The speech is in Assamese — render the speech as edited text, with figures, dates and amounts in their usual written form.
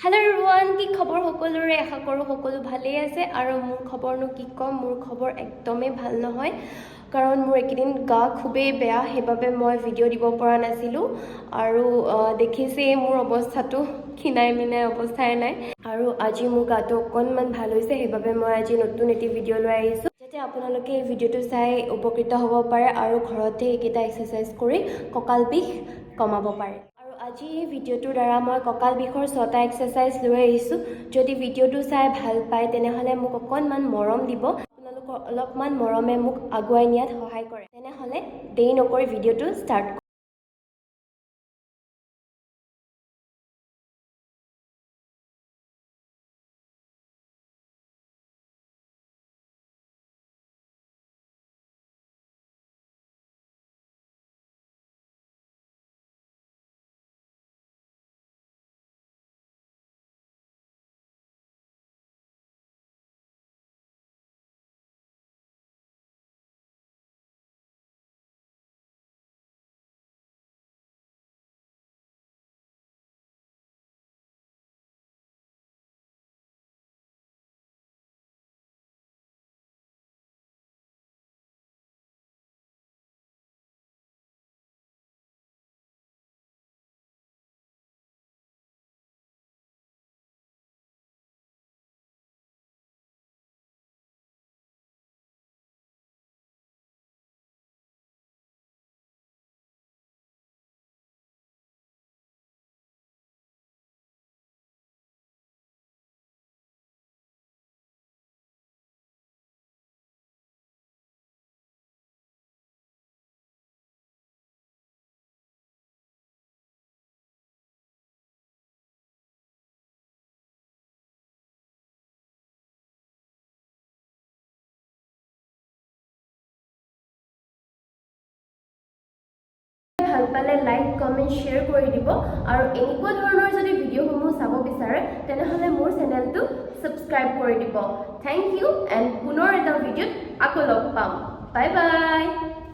हेलो एवरीवन কি খবৰ সকলোৰে আশা কৰো সকলো ভালেই আছে আৰু মোৰ খবৰনো কি কম মোৰ খবৰ একদমেই ভাল নহয় কাৰণ মোৰ একদিন গা খুবেই বেয়া হেবাবে মই ভিডিও দিব পৰা নাছিলো আৰু দেখিছে মোৰ অৱস্থাটো খিনাই মিনাই অৱস্থাই নাই আৰু আজি মোৰ গাটো অকনমান ভাল হৈছে হেবাবে মই আজি নতুন এটি ভিডিও লৈ আহিছো যাতে আপোনালোকে এই ভিডিওটো চাই উপকৃত হ'ব পাৰে আৰু ঘৰতে এইকেইটা এক্সাৰসাইজ কৰি কঁকাল বিষ কমাব পাৰে আজি এই ভিডিওটোৰ দ্বাৰা মই কঁকাল বিষৰ 6টা এক্সাৰসাইজ লৈ আহিছো যদি ভিডিওটো চাই ভাল পায় তেনেহলে মোক অকনমান মৰম দিব আপোনালোকৰ অলপমান মৰমে মোক আগুৱাই নিয়াত সহায় কৰে তেনেহলে দেৰি নকৰি ভিডিওটো ষ্টাৰ্ট ভাল পালে লাইক কমেন্ট শেয়াৰ কৰি দিব আৰু এনেকুৱা ধৰণৰ যদি ভিডিওসমূহ চাব বিচাৰে তেনেহলে মোৰ চেনেলটো সাবস্ক্ৰাইব কৰি দিব থ্যাংক ইউ এণ্ড পুনৰ এটা ভিডিওত আকৌ লগ পাম বাই বাই